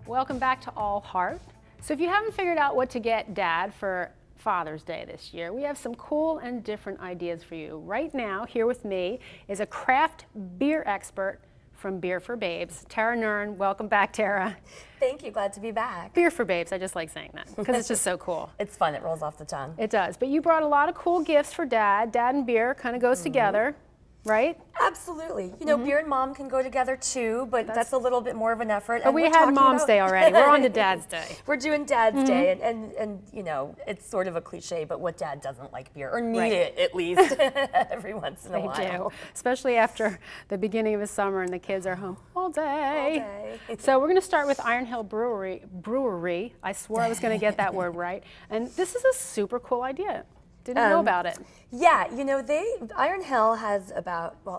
Welcome back to All Hart. So if you haven't figured out what to get Dad for Father's Day this year, we have some cool and different ideas for you. Right now, here with me is a craft beer expert from Beer for Babes, Tara Nern. Welcome back, Tara. Thank you, glad to be back. Beer for Babes, I just like saying that because it's just so cool. It's fun, it rolls off the tongue. It does, but you brought a lot of cool gifts for Dad. Dad and beer kind of goes together, right? Absolutely. You know, beer and mom can go together too, but that's a little bit more of an effort. But we had Mom's Day already. We're on to Dad's Day. We're doing Dad's Day, and you know, it's sort of a cliche, but what dad doesn't like beer, or need it at least every once in a while. They do, especially after the beginning of the summer and the kids are home all day. So we're going to start with Iron Hill Brewery. I swore I was going to get that word right. And this is a super cool idea. Didn't know about it. Yeah, you know, Iron Hill has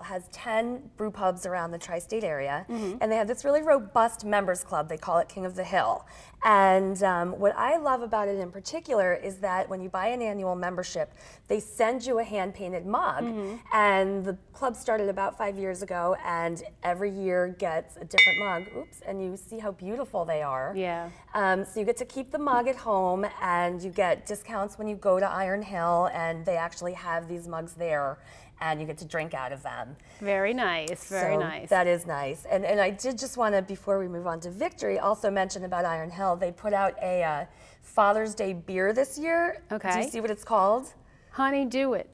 has 10 brew pubs around the tri-state area, and they have this really robust members club. They call it King of the Hill. And what I love about it in particular is that when you buy an annual membership, they send you a hand-painted mug. And the club started about 5 years ago, and every year gets a different mug. Oops, and you see how beautiful they are. Yeah. So you get to keep the mug at home, and you get discounts when you go to Iron Hill, and they actually have these mugs there, and you get to drink out of them. Very nice, very nice. That is nice. And I did just want to, before we move on to Victory, also mention about Iron Hill. They put out a Father's Day beer this year. Okay. Do you see what it's called? Honey Do It.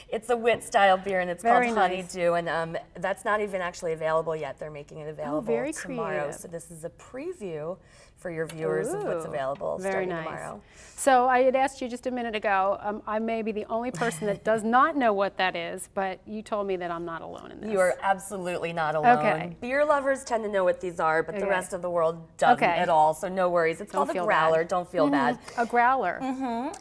It's a wit style beer, and it's called Honey nice. Do, and that's not even actually available yet. They're making it available tomorrow. Creative. So this is a preview for your viewers of what's available starting tomorrow. So I had asked you just a minute ago, I may be the only person that does not know what that is, but you told me that I'm not alone in this. You are absolutely not alone. Okay. Beer lovers tend to know what these are, but the rest of the world doesn't at all, so no worries. It's called a growler. Don't feel bad. A growler.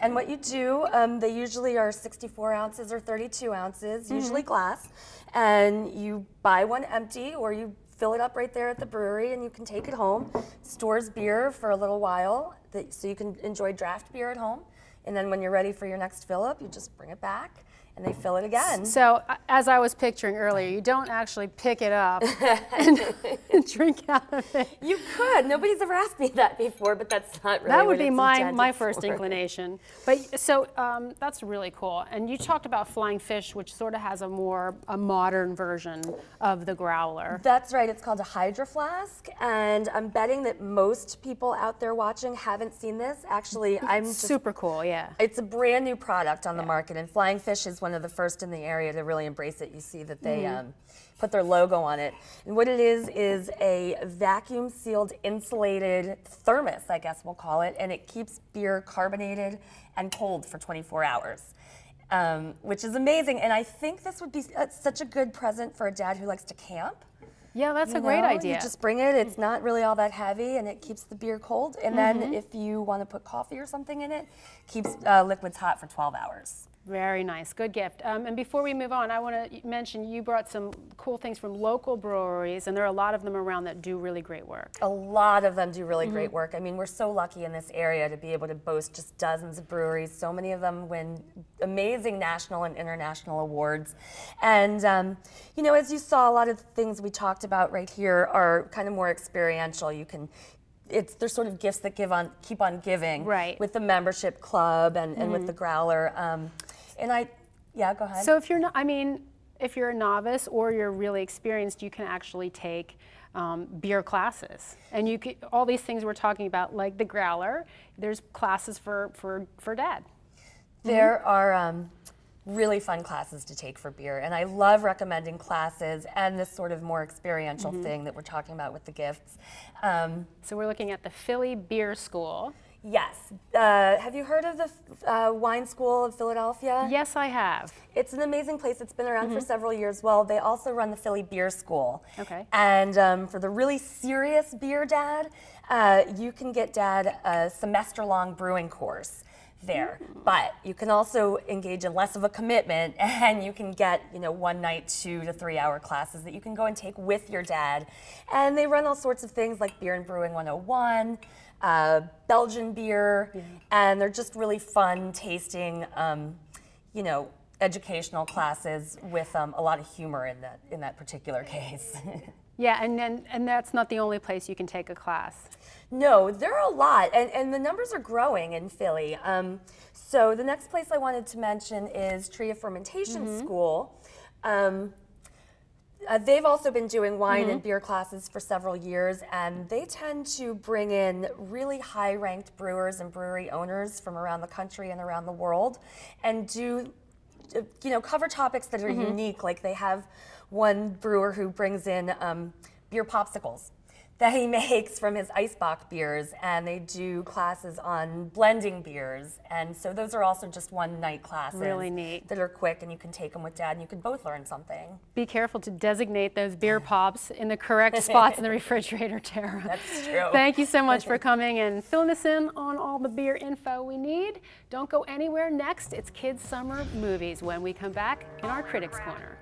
And what you do, they usually are 64 ounces or 32 ounces, usually glass, and you buy one empty, or you fill it up right there at the brewery, and you can take it home. It stores beer for a little while, so you can enjoy draft beer at home. And then when you're ready for your next fill up, you just bring it back, and they fill it again. So, as I was picturing earlier, you don't actually pick it up and drink out of it. You could. Nobody's ever asked me that before, but that's not really That would what be it's my first for. inclination. But so that's really cool. And you talked about Flying Fish, which sort of has a modern version of the growler. That's right. It's called a Hydro Flask, and I'm betting that most people out there watching haven't seen this. Actually, Super cool, yeah. It's a brand new product on the market, and Flying Fish is one of the first in the area to really embrace it. You see that they put their logo on it. And what it is a vacuum sealed insulated thermos, I guess we'll call it, and it keeps beer carbonated and cold for 24 hours. Which is amazing, and I think this would be such a good present for a dad who likes to camp. Yeah, that's a great idea. You just bring it, it's not really all that heavy, and it keeps the beer cold. And then if you want to put coffee or something in it, keeps liquids hot for 12 hours. Very nice, good gift. And before we move on, I want to mention you brought some cool things from local breweries, and there are a lot of them around that do really great work. A lot of them do really great work. I mean, we're so lucky in this area to be able to boast just dozens of breweries. So many of them win amazing national and international awards. And, you know, as you saw, a lot of the things we talked about right here are kind of more experiential. You can they're sort of gifts that keep on giving, right, with the membership club and with the growler. Yeah, go ahead. So if you're not, I mean, if you're a novice or you're really experienced, you can actually take beer classes, and you could, all these things we're talking about, like the growler. There's classes for Dad. There are really fun classes to take for beer, and I love recommending classes and this sort of more experiential thing that we're talking about with the gifts. So we're looking at the Philly Beer School. Yes. Have you heard of the Wine School of Philadelphia? Yes, I have. It's an amazing place. It's been around for several years. Well, they also run the Philly Beer School. Okay. And for the really serious beer dad, you can get Dad a semester-long brewing course there. But you can also engage in less of a commitment, and you can get, you know, one night 2 to 3 hour classes that you can go and take with your dad. And they run all sorts of things like Beer and Brewing 101, Belgian beer, and they're just really fun tasting, you know, educational classes with a lot of humor in that particular case. Yeah, and that's not the only place you can take a class. No, there are a lot, and the numbers are growing in Philly. So the next place I wanted to mention is Tria Fermentation School. They've also been doing wine and beer classes for several years, and they tend to bring in really high-ranked brewers and brewery owners from around the country and around the world, and do, cover topics that are unique. Like they have one brewer who brings in beer popsicles that he makes from his Eisbach beers, and they do classes on blending beers. And so those are also just one-night classes. Really neat. That are quick, and you can take them with Dad, and you can both learn something. Be careful to designate those beer pops in the correct spots in the refrigerator, Tara. That's true. Thank you so much for coming and filling us in on all the beer info we need. Don't go anywhere. Next, it's Kids Summer Movies when we come back in our Critics Corner.